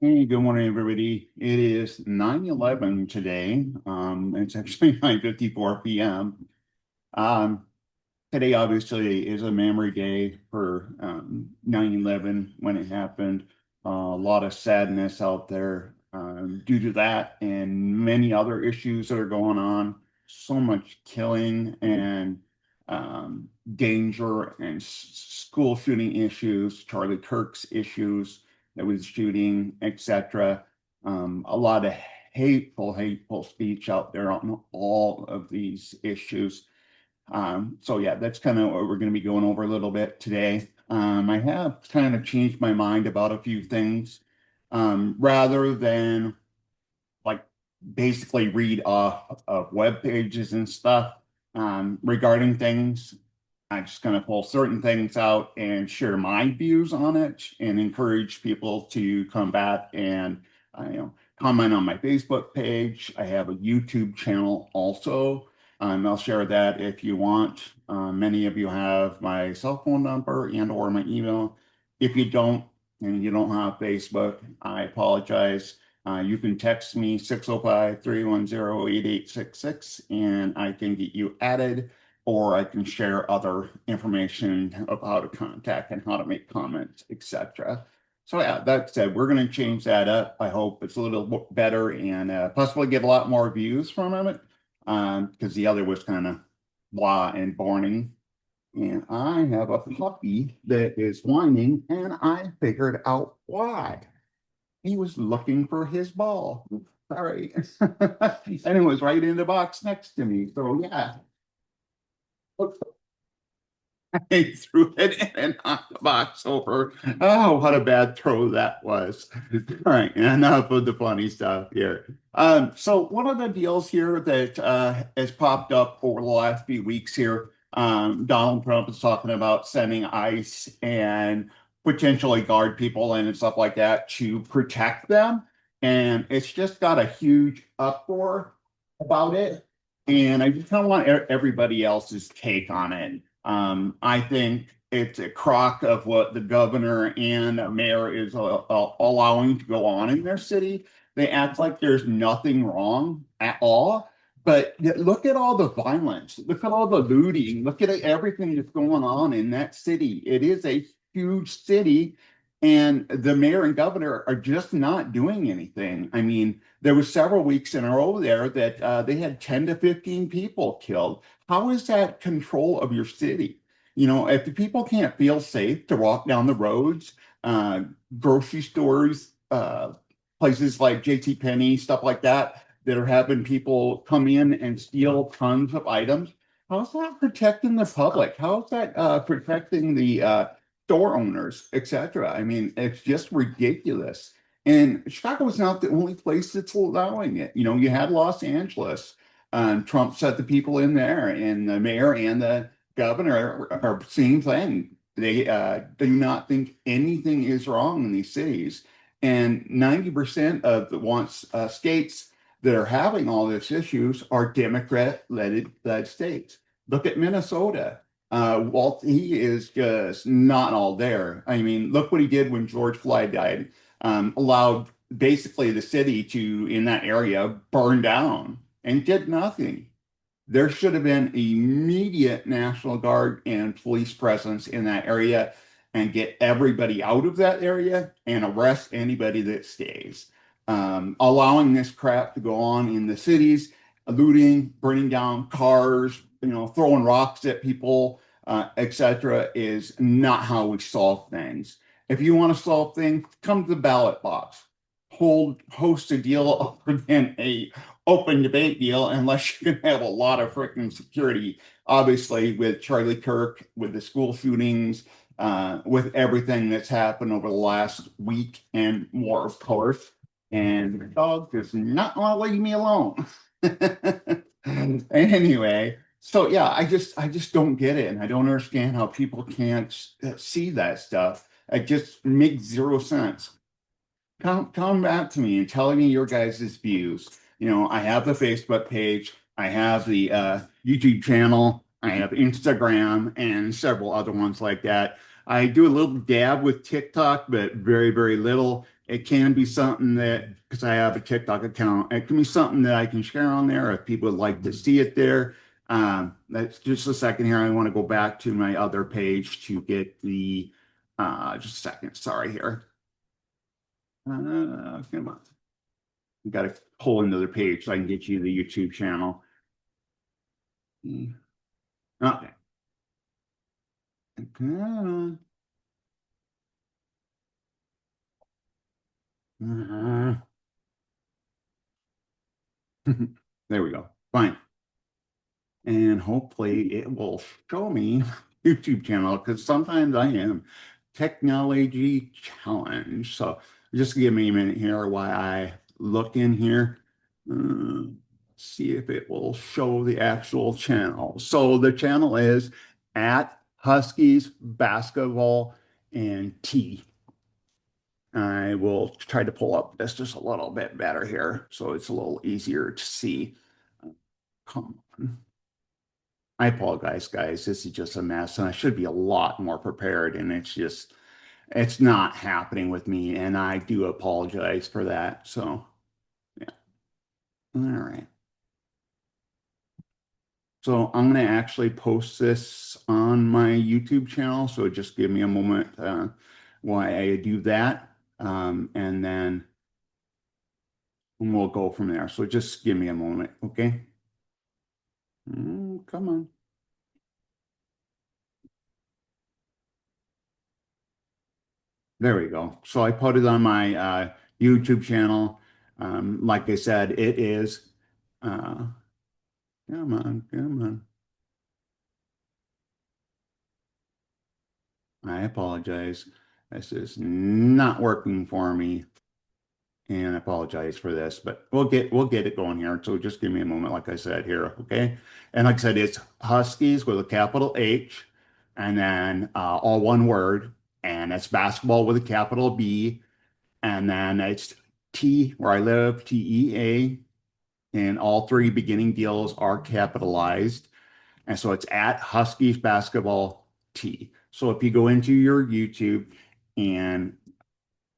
Hey, good morning, everybody. It is 9/11 today. It's actually 9:54 p.m. Um, Today obviously is a memory day for 9/11 when it happened. A lot of sadness out there due to that and many other issues that are going on. So much killing and danger and school shooting issues, Charlie Kirk's issues that was shooting, etc. A lot of hateful speech out there on all of these issues. So yeah, that's kind of what we're going to be going over a little bit today. I have kind of changed my mind about a few things. Rather than like basically read off of web pages and stuff regarding things. I'm just going to pull certain things out and share my views on it and encourage people to come back and comment on my Facebook page. I have a YouTube channel also. I'll share that if you want. Many of you have my cell phone number and or my email. If you don't and you don't have Facebook, I apologize. You can text me 605-310-8866 and I can get you added, or I can share other information of how to contact and how to make comments, etc. So yeah, that said, we're going to change that up. I hope it's a little better and possibly get a lot more views from it because the other was kind of blah and boring. And I have a puppy that is whining, and I figured out why. He was looking for his ball. Sorry. And it was right in the box next to me. So yeah, I threw it in and knocked the box over. Oh, what a bad throw that was. All right, enough of the funny stuff here. So one of the deals here that has popped up over the last few weeks here, Donald Trump is talking about sending ICE and potentially guard people and stuff like that to protect them. And it's just got a huge uproar about it. And I just kind of want everybody else's take on it. I think it's a crock of what the governor and the mayor is allowing to go on in their city. They act like there's nothing wrong at all. But look at all the violence. Look at all the looting. Look at everything that's going on in that city. It is a huge city, and the mayor and governor are just not doing anything. I mean, there was several weeks in a row there that they had 10 to 15 people killed. How is that control of your city? You know, if the people can't feel safe to walk down the roads, uh, grocery stores, places like JC Penney, stuff like that, that are having people come in and steal tons of items, how's that protecting the public? How's that protecting the store owners, etc.? I mean, it's just ridiculous. And Chicago is not the only place that's allowing it. You know, you had Los Angeles. Trump set the people in there, and the mayor and the governor are same thing. They do not think anything is wrong in these cities. And 90% of the states that are having all these issues are Democrat-led states. Look at Minnesota. Walt, he is just not all there. I mean, look what he did when George Floyd died. Allowed basically the city to, in that area, burn down and did nothing. There should have been immediate National Guard and police presence in that area and get everybody out of that area and arrest anybody that stays. Allowing this crap to go on in the cities, looting, burning down cars, throwing rocks at people, etc., is not how we solve things. If you want to solve things, come to the ballot box. Host a deal other than a open debate deal, unless you can have a lot of freaking security. Obviously, with Charlie Kirk, with the school shootings, with everything that's happened over the last week and more, of course. And the dog does not want to leave me alone. Anyway, so yeah, I just don't get it, and I don't understand how people can't see that stuff. It just makes zero sense. Come back to me and tell me your guys' views. I have the Facebook page, I have the YouTube channel, I have Instagram, and several other ones like that. I do a little dab with TikTok, but very, very little. it can be something that, because I have a TikTok account, it can be something that I can share on there if people would like to see it there. That's just a second here. I want to go back to my other page to get the, just a second. Sorry here. Come on. We got to pull another page so I can get you the YouTube channel. Okay. There we go. Fine. And hopefully it will show me YouTube channel because sometimes I am technology challenged. So just give me a minute here while I look in here. Uh, See if it will show the actual channel. So the channel is at Huskies Basketball and Tea. I will try to pull up this just a little bit better here so it's a little easier to see. Come on. I apologize, guys. This is just a mess, and I should be a lot more prepared, and it's not happening with me, and I do apologize for that. So, yeah. All right. So I'm going to actually post this on my YouTube channel. So just give me a moment while I do that, and then we'll go from there. So just give me a moment, okay? Come on. There we go. So I put it on my YouTube channel. Like I said, it is. Uh, Come on, come on. I apologize. This is not working for me, and I apologize for this, but we'll get it going here. So just give me a moment, like I said here, okay? And like I said, it's Huskies with a capital H, and then all one word, and it's basketball with a capital B, and then it's T where I live, TEA, and all three beginning deals are capitalized. And so it's at Huskies Basketball T. So if you go into your YouTube and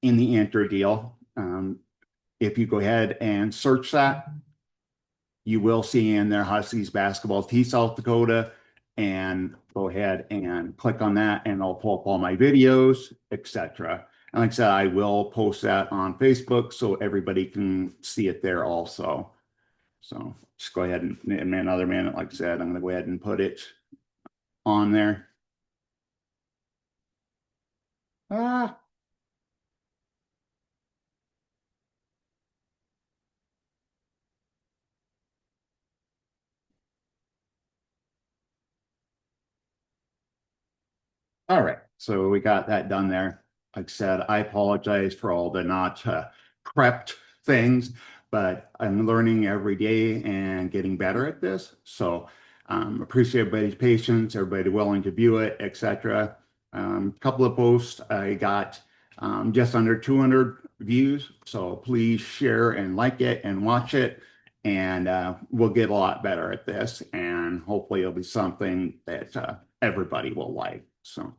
in the intro deal, if you go ahead and search that, you will see in there Huskies Basketball T South Dakota, and go ahead and click on that and I'll pull up all my videos, etc. And like I said, I will post that on Facebook so everybody can see it there also. So just go ahead and another minute, like I said, I'm going to go ahead and put it on there. Ah, all right. So we got that done there. Like I said, I apologize for all the not prepped things, but I'm learning every day and getting better at this. So appreciate everybody's patience, everybody willing to view it, etc. Couple of posts, I got just under 200 views. So please share and like it and watch it. And we'll get a lot better at this. And hopefully it'll be something that everybody will like. So.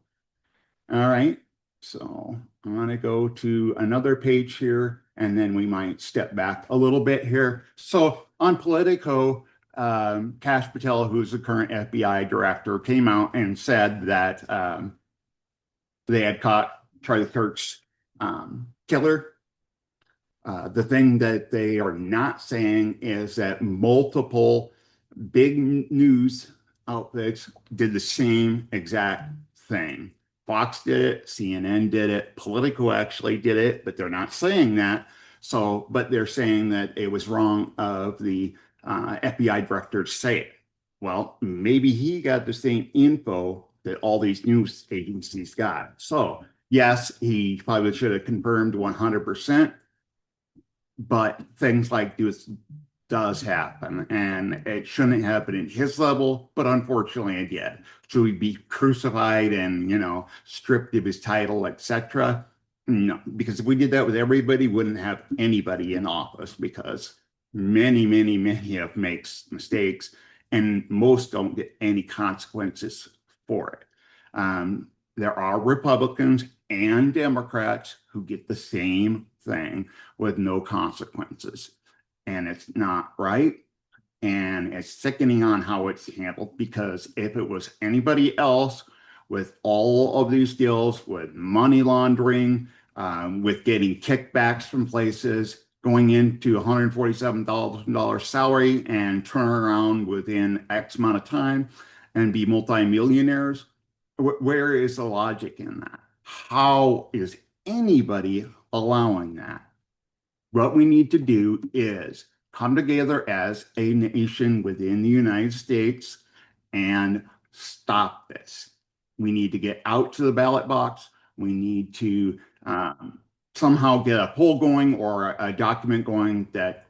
All right. So I'm going to go to another page here, and then we might step back a little bit here. So on Politico, Kash Patel, who's the current FBI director, came out and said that they had caught Charlie Kirk's killer. The thing that they are not saying is that multiple big news outlets did the same exact thing. Fox did it, CNN did it, Politico actually did it, but they're not saying that. So, but they're saying that it was wrong of the FBI director to say it. Well, maybe he got the same info that all these news agencies got. So, yes, he probably should have confirmed 100%, but things like this does happen, and it shouldn't happen at his level, but unfortunately it did. Should he be crucified and, stripped of his title, etc.? No, because if we did that with everybody, we wouldn't have anybody in office, because many, many, many have makes mistakes, and most don't get any consequences for it. There are Republicans and Democrats who get the same thing with no consequences. And it's not right. And it's sickening on how it's handled, because if it was anybody else with all of these deals with money laundering, with getting kickbacks from places, going into $147,000 salary and turn around within X amount of time and be multimillionaires, where is the logic in that? How is anybody allowing that? What we need to do is come together as a nation within the United States and stop this. We need to get out to the ballot box. We need to somehow get a poll going or a document going that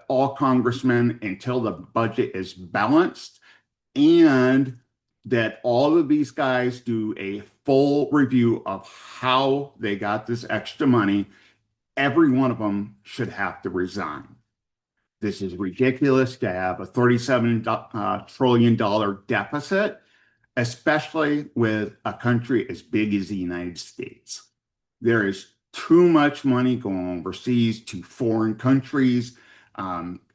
all congressmen, until the budget is balanced, and that all of these guys do a full review of how they got this extra money. Every one of them should have to resign. This is ridiculous to have a $37 trillion deficit, especially with a country as big as the United States. There is too much money going overseas to foreign countries,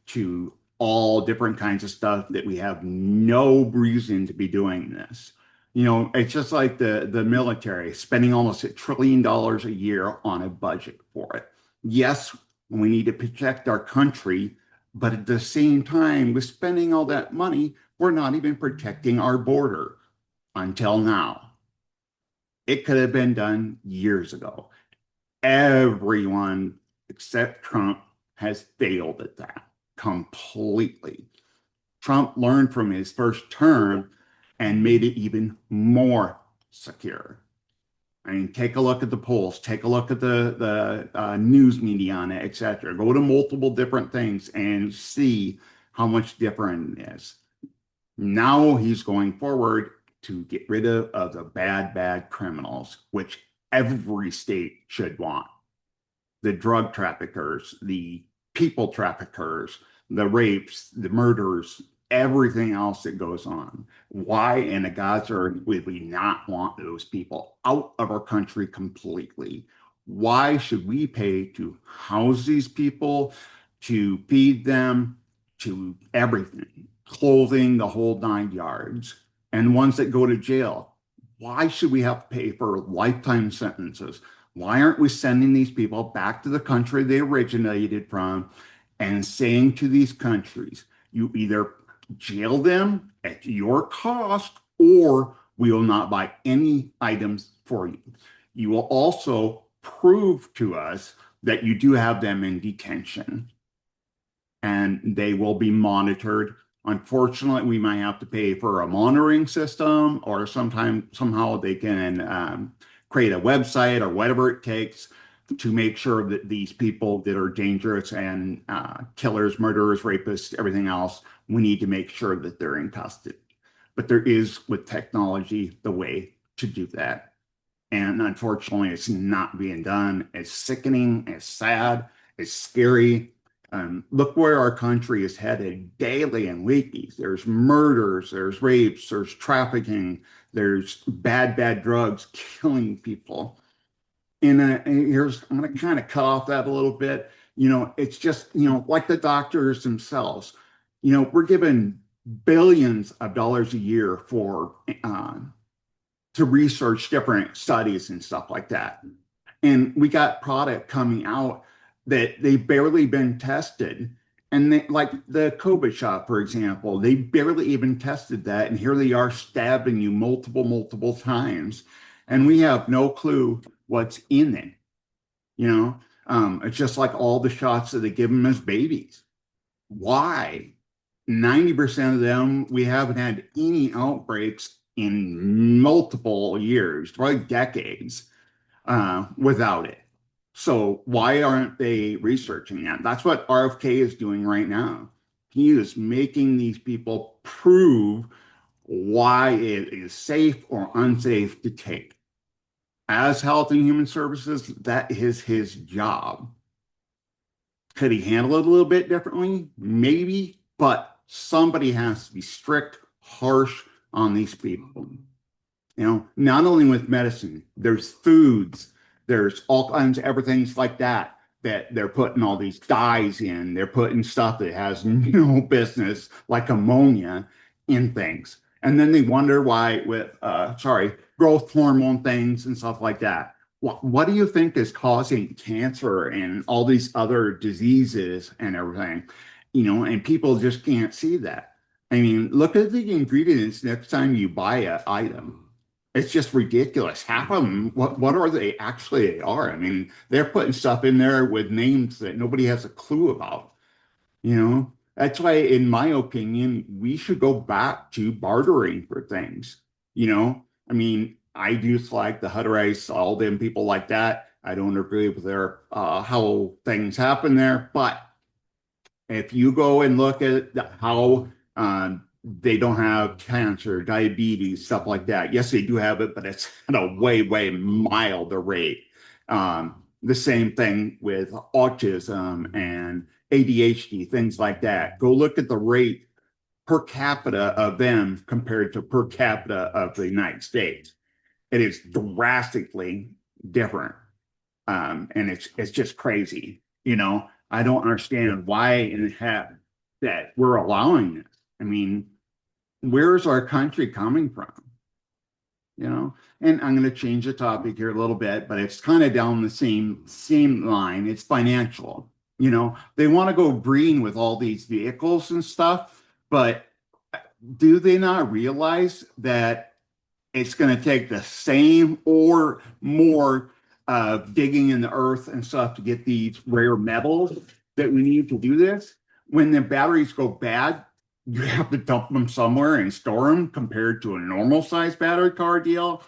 to all different kinds of stuff, that we have no reason to be doing this. It's just like the military spending almost $1 trillion a year on a budget for it. Yes, we need to protect our country, but at the same time, with spending all that money, we're not even protecting our border until now. It could have been done years ago. Everyone except Trump has failed at that completely. Trump learned from his first term and made it even more secure. I mean, take a look at the polls, take a look at the news media on it, etc. Go to multiple different things and see how much different it is. Now he's going forward to get rid of the bad criminals, which every state should want. The drug traffickers, the people traffickers, the rapes, the murders, everything else that goes on. Why in the God's earth would we not want those people out of our country completely? Why should we pay to house these people, to feed them, to everything, clothing, the whole 9 yards, and ones that go to jail? Why should we have to pay for lifetime sentences? Why aren't we sending these people back to the country they originated from and saying to these countries, you either jail them at your cost, or we will not buy any items for you. You will also prove to us that you do have them in detention, and they will be monitored. Unfortunately, we might have to pay for a monitoring system, or somehow they can create a website or whatever it takes to make sure that these people that are dangerous and killers, murderers, rapists, everything else, we need to make sure that they're in custody. But there is, with technology, the way to do that. And unfortunately, it's not being done. It's sickening, it's sad, it's scary. Look where our country is headed daily and weekly. There's murders, there's rapes, there's trafficking, there's bad drugs killing people. And I'm going to kind of cut off that a little bit. It's just, like the doctors themselves, we're given billions of dollars a year to research different studies and stuff like that. And we got product coming out that they've barely been tested. And like the COVID shot, for example, they barely even tested that. And here they are stabbing you multiple times. And we have no clue what's in it. It's just like all the shots that they give them as babies. Why? 90% of them, we haven't had any outbreaks in multiple years, probably decades, without it. So why aren't they researching that? That's what RFK is doing right now. He is making these people prove why it is safe or unsafe to take. As Health and Human Services, that is his job. Could he handle it a little bit differently? Maybe, but somebody has to be strict, harsh on these people. Not only with medicine, there's foods, there's all kinds of everything's like that that they're putting all these dyes in. They're putting stuff that has no business, like ammonia, in things. And then they wonder why with, growth hormone things and stuff like that. What do you think is causing cancer and all these other diseases and everything? And people just can't see that. I mean, look at the ingredients next time you buy an item. It's just ridiculous. Half of them, what are they actually are? I mean, they're putting stuff in there with names that nobody has a clue about. That's why, in my opinion, we should go back to bartering for things. I mean, I just like the Hutterites, all them people like that. I don't agree with their how things happen there, but if you go and look at how they don't have cancer, diabetes, stuff like that. Yes, they do have it, but it's at a way, way milder rate. The same thing with autism and ADHD, things like that. Go look at the rate per capita of them compared to per capita of the United States. It is drastically different. And it's just crazy. I don't understand why in heck that we're allowing this. I mean, where's our country coming from? And I'm going to change the topic here a little bit, but it's kind of down the same line. It's financial. They want to go green with all these vehicles and stuff, but do they not realize that it's going to take the same or more digging in the earth and stuff to get these rare metals that we need to do this? When the batteries go bad, you have to dump them somewhere and store them compared to a normal size battery car deal.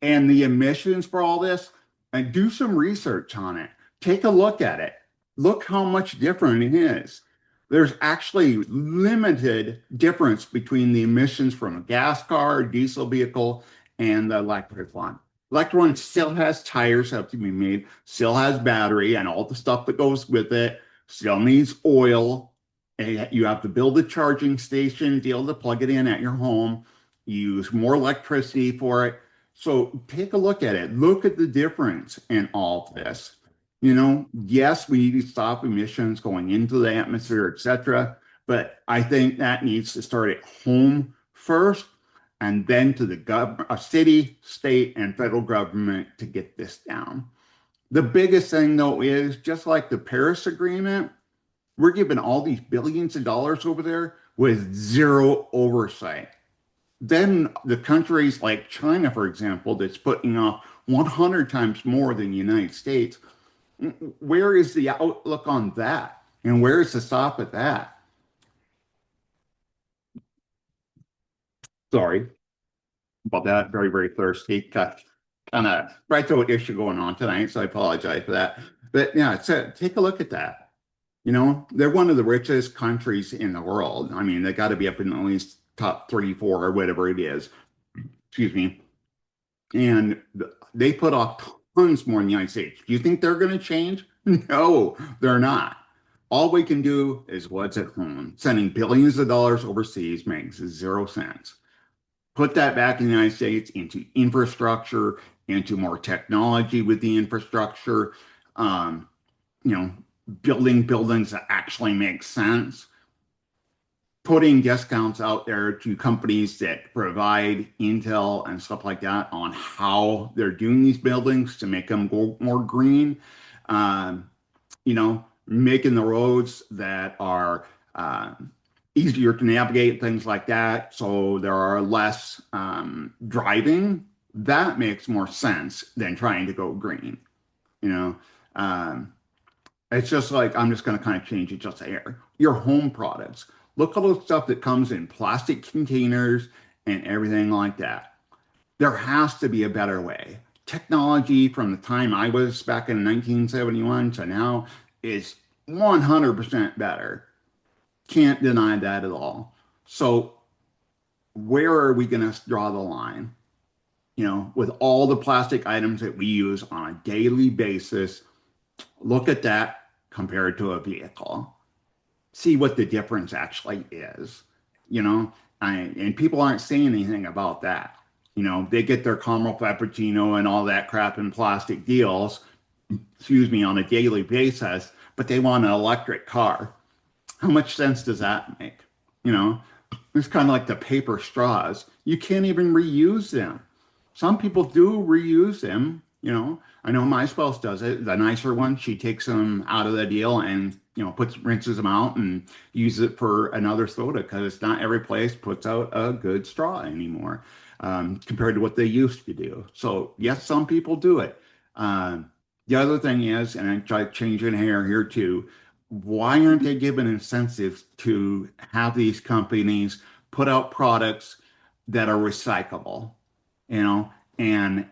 And the emissions for all this, and do some research on it. Take a look at it. Look how much different it is. There's actually limited difference between the emissions from a gas car, diesel vehicle, and the electric one. Electric one still has tires have to be made, still has battery and all the stuff that goes with it, still needs oil. And you have to build a charging station, deal to plug it in at your home, use more electricity for it. So take a look at it. Look at the difference in all of this. Yes, we need to stop emissions going into the atmosphere, etc. But I think that needs to start at home first, and then to the city, state, and federal government to get this down. The biggest thing, though, is just like the Paris Agreement, we're giving all these billions of dollars over there with zero oversight. Then the countries like China, for example, that's putting off 100 times more than the United States, where is the outlook on that? And where is the stop at that? Sorry about that. Very, very thirsty. Kind of right throat issue going on tonight, so I apologize for that. But yeah, so take a look at that. They're one of the richest countries in the world. I mean, they got to be up in at least top three, four, or whatever it is. Excuse me. And they put off tons more in the United States. Do you think they're going to change? No, they're not. All we can do is what's at home. Sending billions of dollars overseas makes 0 cents. Put that back in the United States into infrastructure, into more technology with the infrastructure, you know, building buildings that actually make sense, putting discounts out there to companies that provide intel and stuff like that on how they're doing these buildings to make them go more green. Um, Making the roads that are easier to navigate, things like that. So there are less driving. That makes more sense than trying to go green. You know, um, it's just like I'm just going to kind of change it just here. Your home products. Look at all the stuff that comes in plastic containers and everything like that. There has to be a better way. Technology from the time I was back in 1971 to now is 100% better. Can't deny that at all. So where are we going to draw the line? With all the plastic items that we use on a daily basis, look at that compared to a vehicle. See what the difference actually is. You know, and people aren't saying anything about that. They get their caramel frappuccino and all that crap in plastic deals. excuse me, on a daily basis, but they want an electric car. How much sense does that make? You know, it's kind of like the paper straws. You can't even reuse them. Some people do reuse them, you know. I know my spouse does it. The nicer one, she takes them out of the deal and, rinses them out and uses it for another soda because not every place puts out a good straw anymore, compared to what they used to do. So, yes, some people do it. Um, the other thing is, and I try changing hair here too, why aren't they given incentives to have these companies put out products that are recyclable, you know, and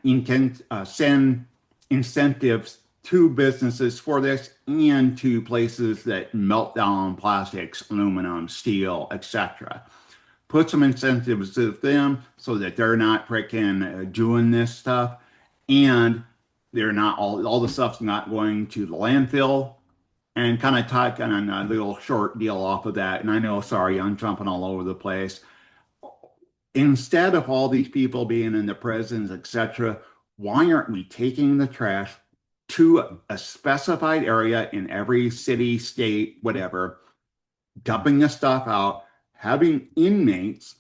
send incentives to businesses for this and to places that melt down plastics, aluminum, steel, etc. Put some incentives to them so that they're not freaking doing this stuff, and they're not all the stuff's not going to the landfill, and kind of talking on a little short deal off of that. And I know, sorry, I'm jumping all over the place. Instead of all these people being in the prisons, etc., why aren't we taking the trash to a specified area in every city, state, whatever, dumping the stuff out, having inmates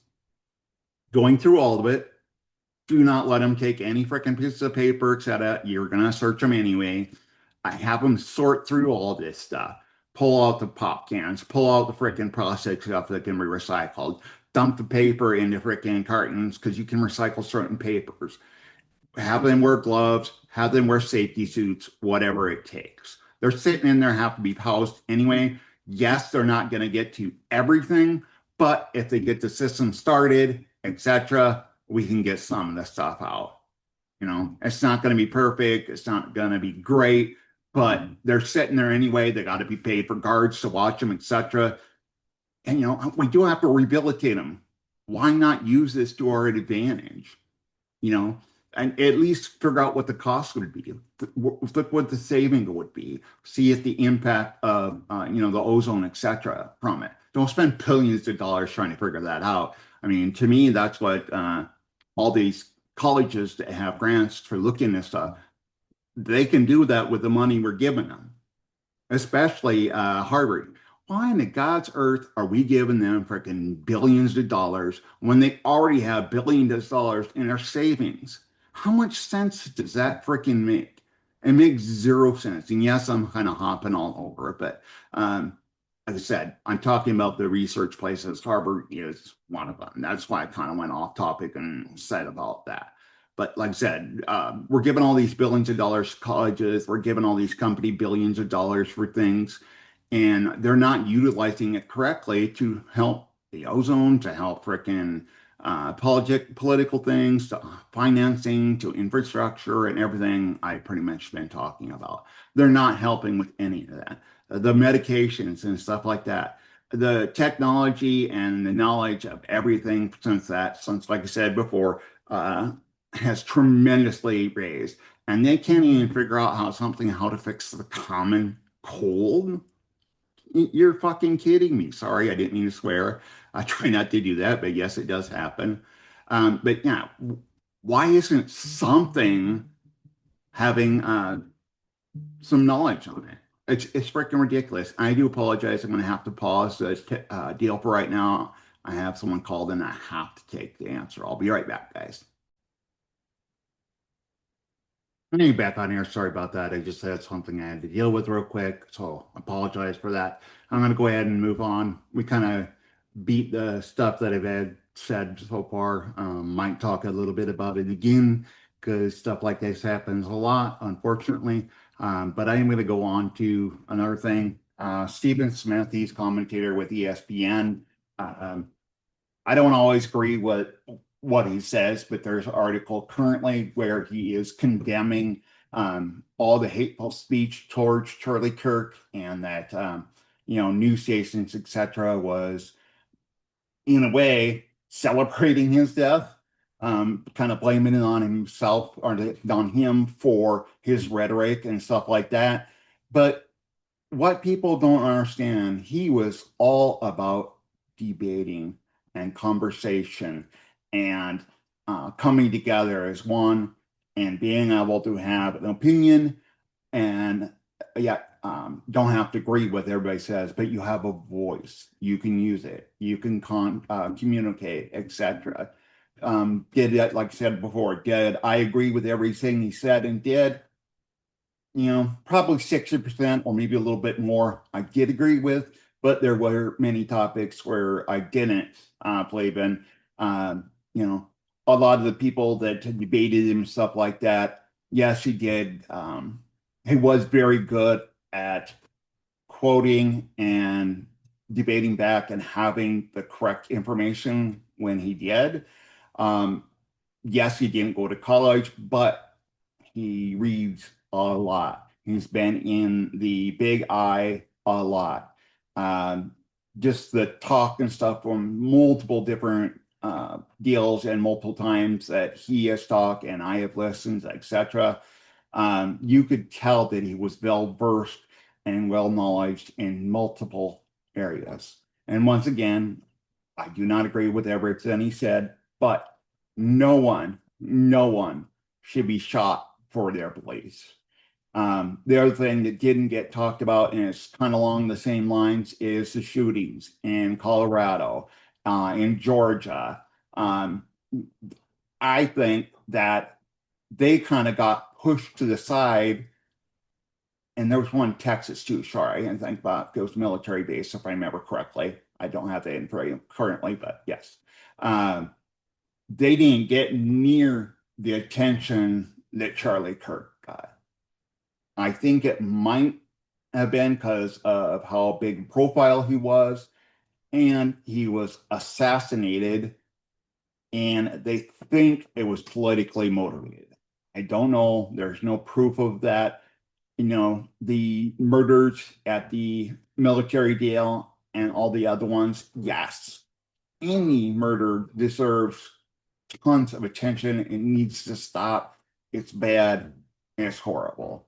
going through all of it? Do not let them take any freaking piece of paper, etc. You're gonna search them anyway. I have them sort through all this stuff. Pull out the pop cans, pull out the freaking plastic stuff that can be recycled, dump the paper into freaking cartons because you can recycle certain papers. Have them wear gloves, have them wear safety suits, whatever it takes. They're sitting in there, have to be housed anyway. Yes, they're not going to get to everything, but if they get the system started, etc., we can get some of the stuff out. It's not going to be perfect, it's not going to be great, but they're sitting there anyway. They got to be paid for guards to watch them, etc. And we do have to rehabilitate them. Why not use this to our advantage? you know, and at least figure out what the cost would be. Look what the saving would be. See if the impact of, the ozone, etc., from it. Don't spend billions of dollars trying to figure that out. I mean, to me, that's what all these colleges that have grants for looking at stuff, they can do that with the money we're giving them, especially Harvard. Why in the God's earth are we giving them freaking billions of dollars when they already have billions of dollars in their savings? How much sense does that freaking make? It makes zero sense. And yes, I'm kind of hopping all over it, but like I said, I'm talking about the research places. Harvard is one of them. That's why I kind of went off topic and said about that. But like I said, we're giving all these billions of dollars to colleges. We're giving all these company billions of dollars for things, and they're not utilizing it correctly to help the ozone, to help frickin' political things, to financing, to infrastructure, and everything I pretty much been talking about. They're not helping with any of that. The medications and stuff like that. The technology and the knowledge of everything since like I said before, has tremendously raised. And they can't even figure out how to fix the common cold. You're fucking kidding me. Sorry, I didn't mean to swear. I try not to do that, but yes, it does happen. But yeah, why isn't something having some knowledge on it? It's freaking ridiculous. I do apologize. I'm going to have to pause this deal for right now. I have someone called and I have to take the answer. I'll be right back, guys. Hey, back on here. Sorry about that. I just had something I had to deal with real quick, so apologize for that. I'm going to go ahead and move on. We kind of beat the stuff that I've had said so far. Might talk a little bit about it again because stuff like this happens a lot, unfortunately. But I am going to go on to another thing. Stephen Smith, he's commentator with ESPN. I don't always agree with what he says, but there's an article currently where he is condemning all the hateful speech towards Charlie Kirk, and that news stations, etc., was in a way celebrating his death, kind of blaming it on himself or on him for his rhetoric and stuff like that. But what people don't understand, he was all about debating and conversation and coming together as one and being able to have an opinion and yeah, don't have to agree with everybody says, but you have a voice. You can use it. You can communicate, etc. Did it, like I said before, did I agree with everything he said and did? Probably 60% or maybe a little bit more I did agree with, but there were many topics where I didn't believe in. A lot of the people that debated him and stuff like that, yes, he did. He was very good at quoting and debating back and having the correct information when he did. Um, yes, he didn't go to college, but he reads a lot. He's been in the Big I a lot. Um, just the talk and stuff from multiple different deals and multiple times that he has talked and I have listened, etc. You could tell that he was well versed and well knowledge in multiple areas. And once again, I do not agree with everything he said, but no one should be shot for their beliefs. The other thing that didn't get talked about, and it's kind of along the same lines, is the shootings in Colorado, in Georgia. Um, I think that they kind of got pushed to the side. And there was one in Texas too. Sorry, I didn't think about it was military base, if I remember correctly. I don't have that info currently, but yes. They didn't get near the attention that Charlie Kirk got. I think it might have been because of how big profile he was, and he was assassinated, and they think it was politically motivated. I don't know. There's no proof of that. The murders at the military jail and all the other ones, yes, any murder deserves tons of attention. It needs to stop. It's bad. It's horrible.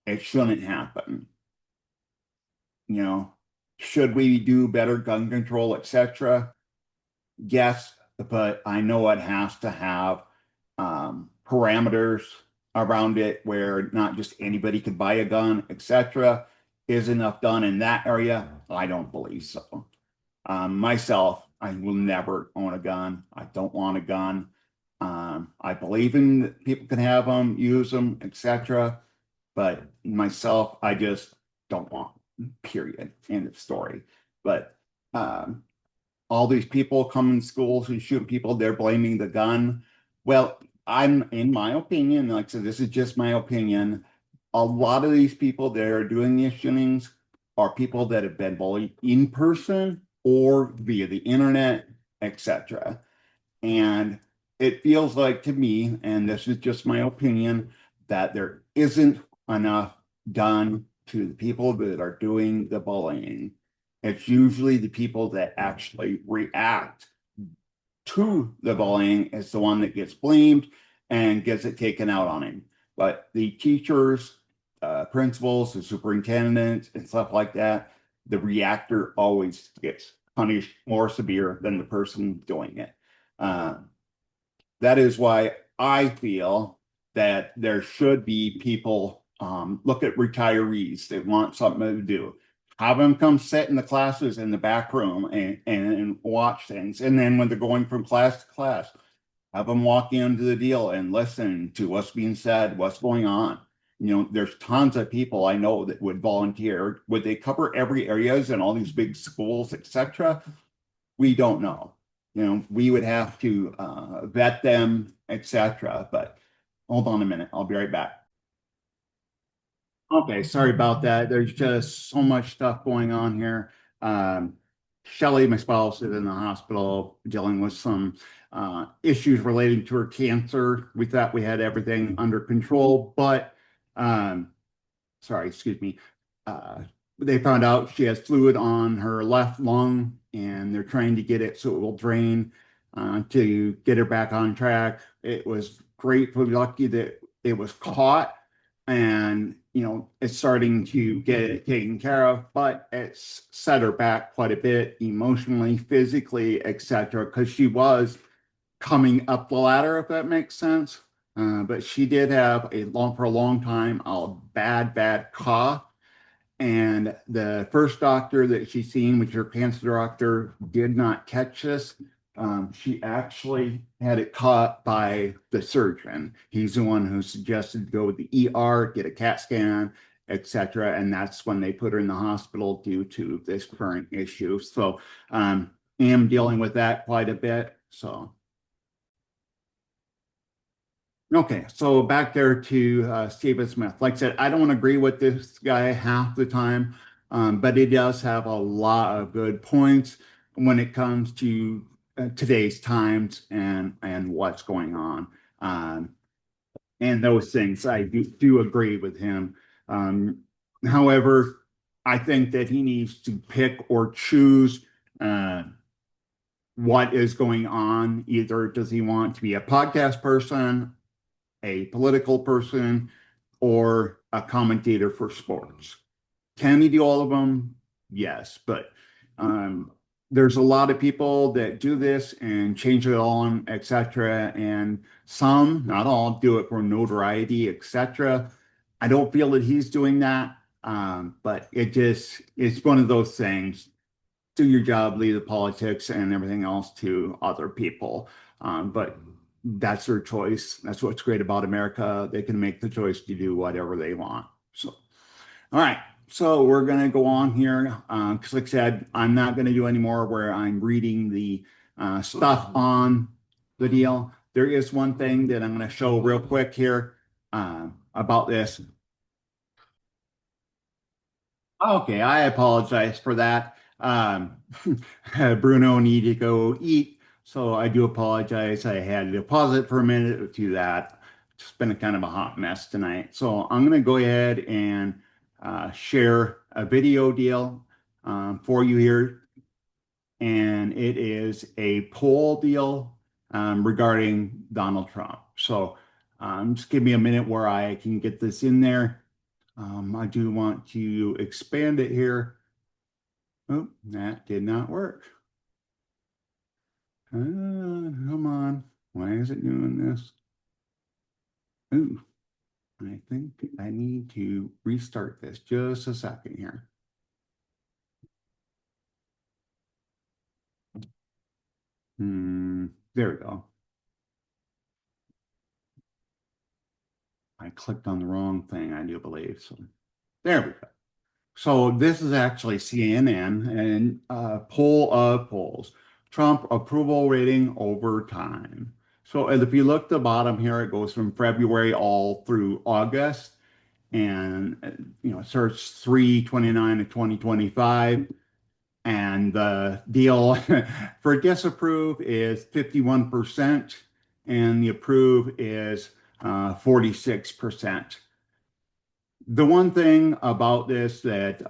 It shouldn't happen. You know, should we do better gun control, etc.? Yes, but I know it has to have parameters around it where not just anybody could buy a gun, etc. Is enough done in that area? I don't believe so. Myself, I will never own a gun. I don't want a gun. I believe in that people can have them, use them, etc. But myself, I just don't want. Period. End of story. But all these people come in schools and shoot people, they're blaming the gun. Well, in my opinion, like I said, this is just my opinion. A lot of these people that are doing these shootings are people that have been bullied in person or via the internet, etc. And it feels like to me, and this is just my opinion, that there isn't enough done to the people that are doing the bullying. It's usually the people that actually react to the bullying is the one that gets blamed and gets it taken out on him. But the teachers, principals, the superintendents, and stuff like that, the reactor always gets punished more severe than the person doing it. That is why I feel that there should be people look at retirees that want something to do. Have them come sit in the classes in the back room and watch things. And then when they're going from class to class, have them walk into the deal and listen to what's being said, what's going on. There's tons of people I know that would volunteer. Would they cover every areas in all these big schools, etc.? We don't know. We would have to vet them, etc. But hold on a minute. I'll be right back. Okay, sorry about that. There's just so much stuff going on here. Shelly, my spouse, is in the hospital dealing with some issues relating to her cancer. We thought we had everything under control, but sorry, excuse me. They found out she has fluid on her left lung, and they're trying to get it so it will drain to get her back on track. It was gratefully lucky that it was caught, and it's starting to get it taken care of, but it's set her back quite a bit emotionally, physically, etc., because she was coming up the ladder, if that makes sense. But she did have for a long time a bad cough. And the first doctor that she seen, which her cancer doctor, did not catch this. She actually had it caught by the surgeon. He's the one who suggested to go to the ER, get a CAT scan, etc. And that's when they put her in the hospital due to this current issue. So am dealing with that quite a bit. So okay, so back there to Stephen Smith. Like I said, I don't agree with this guy half the time, but he does have a lot of good points when it comes to today's times and what's going on. Um, and those things, I do agree with him. Um, However, I think that he needs to pick or choose uh, what is going on. Either does he want to be a podcast person, a political person, or a commentator for sports? Can he do all of them? Yes, but um, there's a lot of people that do this and change it on, etc. And some, not all, do it for notoriety, etc. I don't feel that he's doing that, but it's one of those things. Do your job, leave the politics and everything else to other people. But that's their choice. That's what's great about America. They can make the choice to do whatever they want. So, all right. So we're going to go on here because, like I said, I'm not going to do any more where I'm reading the stuff on the deal. There is one thing that I'm going to show real quick here about this. Okay, I apologize for that. Bruno needed to go eat, so I do apologize. I had to pause it for a minute to that. It's been a kind of a hot mess tonight. So I'm going to go ahead and share a video deal for you here. And it is a poll deal regarding Donald Trump. So just give me a minute where I can get this in there. I do want to expand it here. Oh, that did not work. Come on. Why is it doing this? Ooh, I think I need to restart this. Just a second here. There we go. I clicked on the wrong thing, I do believe. So there we go. So this is actually CNN and poll of polls. Trump approval rating over time. So if you look at the bottom here, it goes from February all through August. And it starts 3/29 of 2025. And the deal for disapprove is 51%, and the approve is 46%. The one thing about this that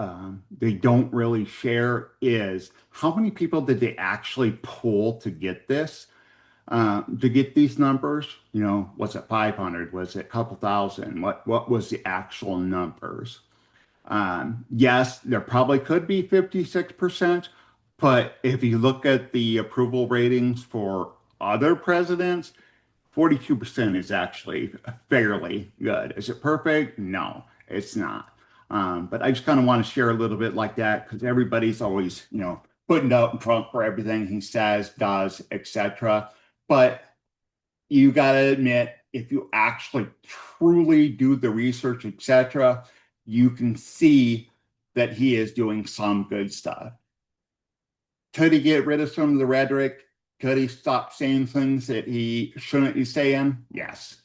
they don't really share is how many people did they actually poll to get this, to get these numbers? Was it 500? Was it a couple thousand? What was the actual numbers? Yes, there probably could be 56%, but if you look at the approval ratings for other presidents, 42% is actually fairly good. Is it perfect? No, it's not. But I just kind of want to share a little bit like that because everybody's always, putting up Trump for everything he says, does, etc. But you got to admit, if you actually truly do the research, etc., you can see that he is doing some good stuff. Could he get rid of some of the rhetoric? Could he stop saying things that he shouldn't be saying? Yes.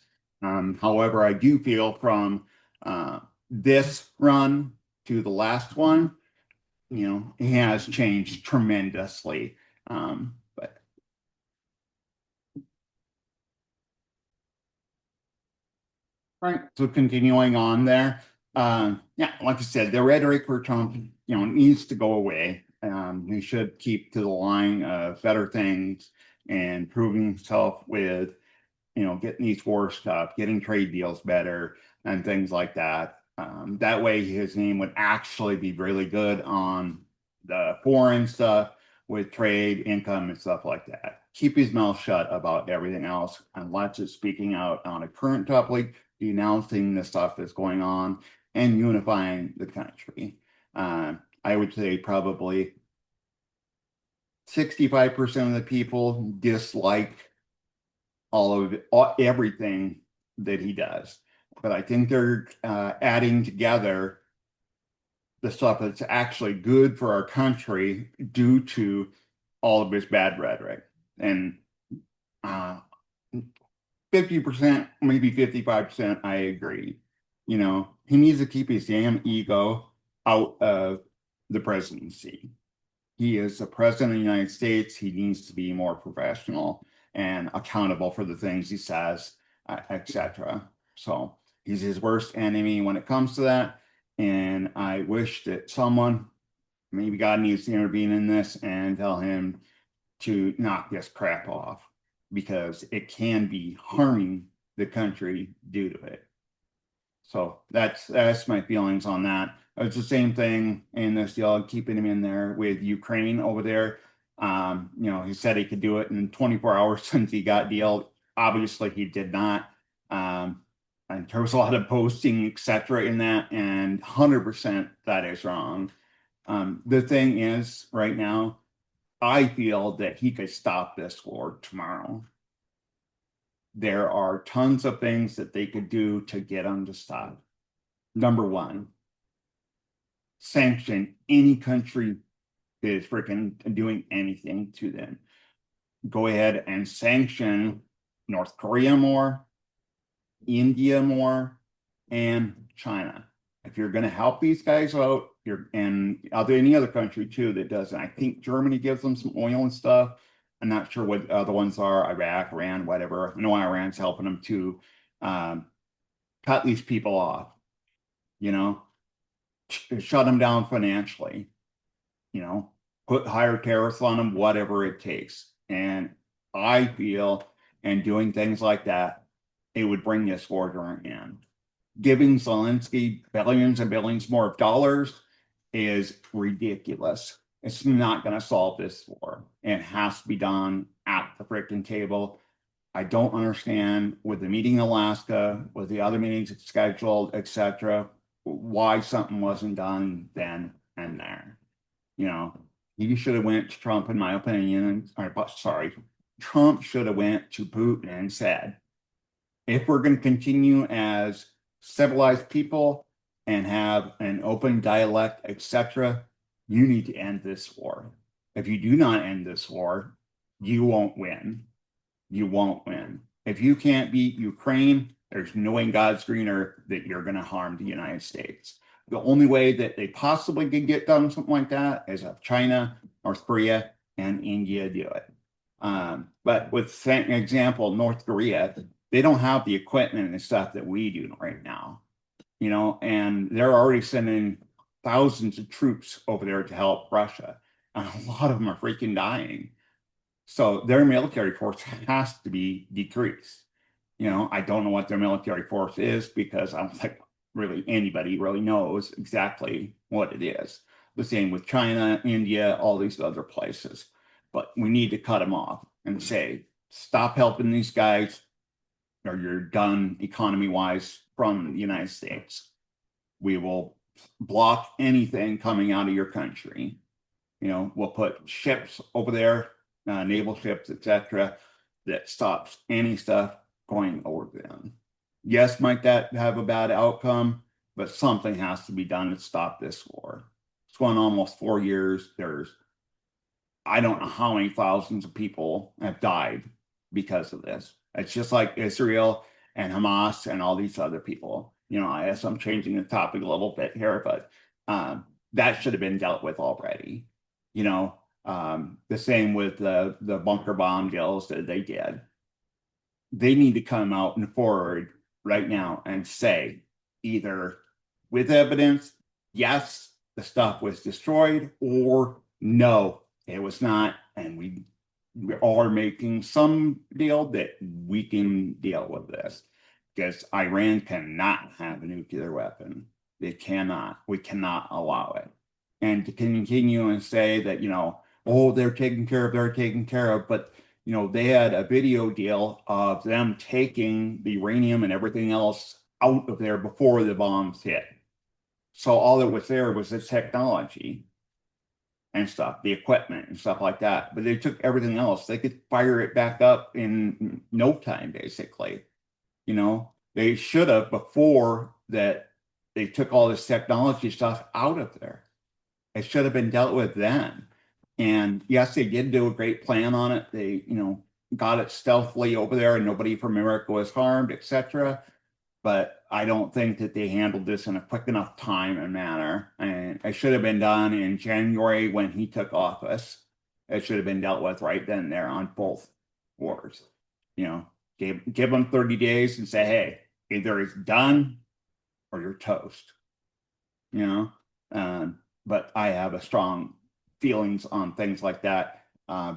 However, I do feel from this run to the last one, he has changed tremendously. But right, so continuing on there, yeah, like I said, the rhetoric for Trump, needs to go away. He should keep to the line of better things and proving himself with, getting these war stuff, getting trade deals better, and things like that. That way, his name would actually be really good on the foreign stuff with trade, income, and stuff like that. keep his mouth shut about everything else and lots of speaking out on a current topic, denouncing the stuff that's going on, and unifying the country. I would say probably 65% of the people dislike all of it, everything that he does. But I think they're adding together the stuff that's actually good for our country due to all of his bad rhetoric. And 50%, maybe 55%, I agree. You know, he needs to keep his damn ego out of the presidency. He is the president of the United States. He needs to be more professional and accountable for the things he says, etc. So he's his worst enemy when it comes to that. And I wish that someone, maybe God needs to intervene in this and tell him to knock this crap off because it can be harming the country due to it. So that's my feelings on that. It's the same thing in this deal, keeping him in there with Ukraine over there. He said he could do it in 24 hours since he got deal. Obviously, he did not. And there was a lot of posting, etc., in that, and 100% that is wrong. The thing is, right now, I feel that he could stop this war tomorrow. There are tons of things that they could do to get him to stop. Number one, sanction any country that is freaking doing anything to them. Go ahead and sanction North Korea more, India more, and China. If you're going to help these guys out, and any other country too that doesn't. I think Germany gives them some oil and stuff. I'm not sure what the other ones are, Iraq, Iran, whatever. I know Iran's helping them to cut these people off, shut them down financially, put higher tariffs on them, whatever it takes. And I feel, and doing things like that, it would bring this war to an end. Giving Zelensky billions and billions more of dollars is ridiculous. It's not going to solve this war. It has to be done at the freaking table. I don't understand with the meeting in Alaska, with the other meetings scheduled, etc., why something wasn't done then and there. He should have went to Trump, in my opinion. Trump should have went to Putin and said, if we're going to continue as civilized people and have an open dialect, etc., you need to end this war. If you do not end this war, you won't win. You won't win. If you can't beat Ukraine, there's no way in God's green earth that you're going to harm the United States. The only way that they possibly can get done something like that is if China, North Korea, and India do it. But with, for example, North Korea, they don't have the equipment and stuff that we do right now, and they're already sending thousands of troops over there to help Russia. And a lot of them are freaking dying. So their military force has to be decreased. I don't know what their military force is because I don't think really anybody really knows exactly what it is. The same with China, India, all these other places. But we need to cut them off and say, stop helping these guys or you're done economy-wise from the United States. We will block anything coming out of your country. We'll put ships over there, naval ships, etc., that stops any stuff going over them. Yes, might that have a bad outcome, but something has to be done to stop this war. It's going almost 4 years. I don't know how many thousands of people have died because of this. It's just like Israel and Hamas and all these other people. I guess I'm changing the topic a little bit here, but that should have been dealt with already. The same with the bunker bomb deals that they did. They need to come out and forward right now and say either with evidence, yes, the stuff was destroyed, or no, it was not, and we are making some deal that we can deal with this. Because Iran cannot have a nuclear weapon. They cannot. We cannot allow it. And to continue and say that, they're taken care of, but they had a video deal of them taking the uranium and everything else out of there before the bombs hit. So all that was there was the technology and stuff, the equipment and stuff like that. But they took everything else. They could fire it back up in no time, basically. They should have before that they took all this technology stuff out of there. It should have been dealt with then. And yes, they did do a great plan on it. They, got it stealthily over there and nobody from America was harmed, etc. But I don't think that they handled this in a quick enough time and manner. And it should have been done in January when he took office. It should have been dealt with right then and there on both wars. Give them 30 days and say, hey, either it's done or you're toast. But I have a strong feelings on things like that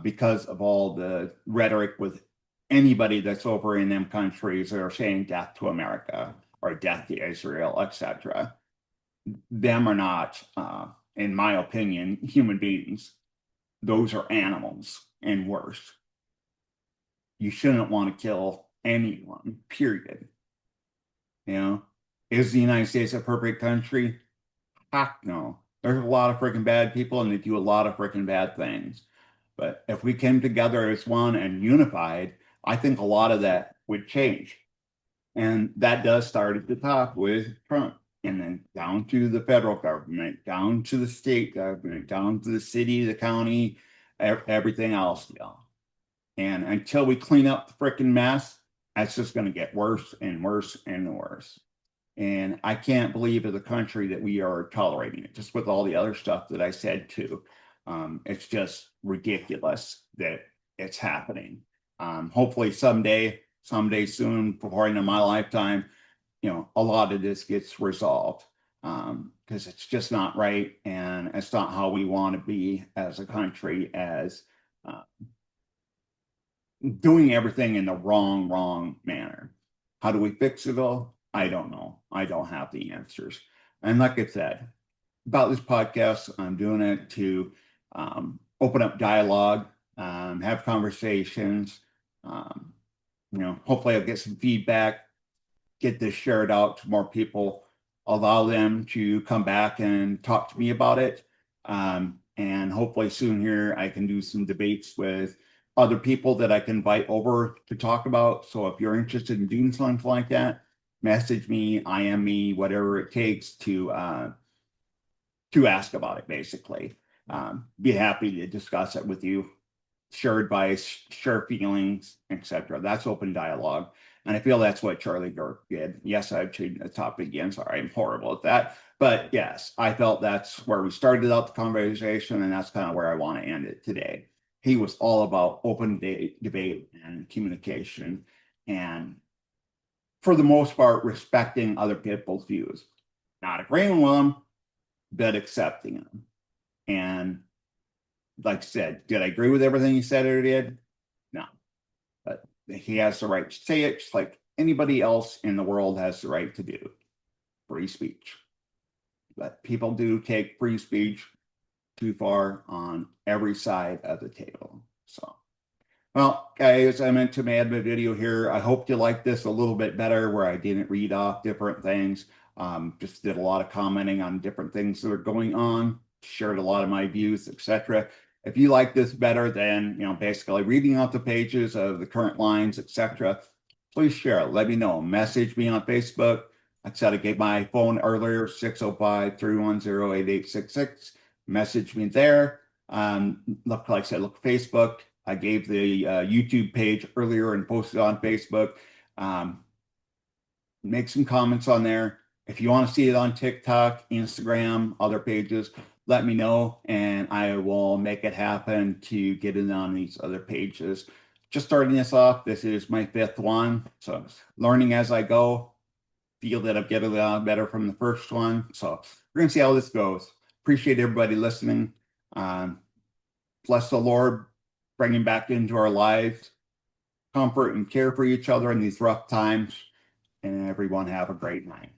because of all the rhetoric with anybody that's over in them countries that are saying death to America or death to Israel, etc. Them are not, in my opinion, human beings. Those are animals and worse. You shouldn't want to kill anyone, period. Is the United States a perfect country? Heck no. There's a lot of freaking bad people and they do a lot of freaking bad things. But if we came together as one and unified, I think a lot of that would change. And that does start at the top with Trump, and then down to the federal government, down to the state government, down to the city, the county, everything else. And until we clean up the freaking mess, that's just going to get worse and worse and worse. And I can't believe as a country that we are tolerating it, just with all the other stuff that I said too. It's just ridiculous that it's happening. Hopefully someday soon, before the end of my lifetime, a lot of this gets resolved because it's just not right. And it's not how we want to be as a country, as doing everything in the wrong manner. How do we fix it all? I don't know. I don't have the answers. And like I said, about this podcast, I'm doing it to open up dialogue, have conversations. Hopefully I'll get some feedback, get this shared out to more people, allow them to come back and talk to me about it. And hopefully soon here I can do some debates with other people that I can invite over to talk about. So if you're interested in doing something like that, message me, IM me, whatever it takes to ask about it, basically. Be happy to discuss it with you, share advice, share feelings, etc. That's open dialogue. And I feel that's what Charlie Kirk did. Yes, I've changed the topic again. Sorry, I'm horrible at that. But yes, I felt that's where we started out the conversation, and that's kind of where I want to end it today. He was all about open debate and communication, and for the most part, respecting other people's views. Not agreeing with them, but accepting them. And like I said, did I agree with everything he said or did? No. But he has the right to say it, just like anybody else in the world has the right to do. Free speech. But people do take free speech too far on every side of the table. So, well, guys, I meant to add my video here. I hope you like this a little bit better, where I didn't read off different things. Just did a lot of commenting on different things that are going on, shared a lot of my views, etc. If you like this better than, basically reading off the pages of the current lines, etc., please share it. Let me know. Message me on Facebook. Like I said, I gave my phone earlier, 605-310-8866. Message me there. Like I said, look Facebook. I gave the YouTube page earlier and posted on Facebook. Make some comments on there. If you want to see it on TikTok, Instagram, other pages, let me know, and I will make it happen to get it on these other pages. Just starting this off, this is my 5th one, so learning as I go. Feel that I'm getting a lot better from the first one, so we're going to see how this goes. Appreciate everybody listening. Bless the Lord, bringing back into our lives comfort and care for each other in these rough times, and everyone have a great night.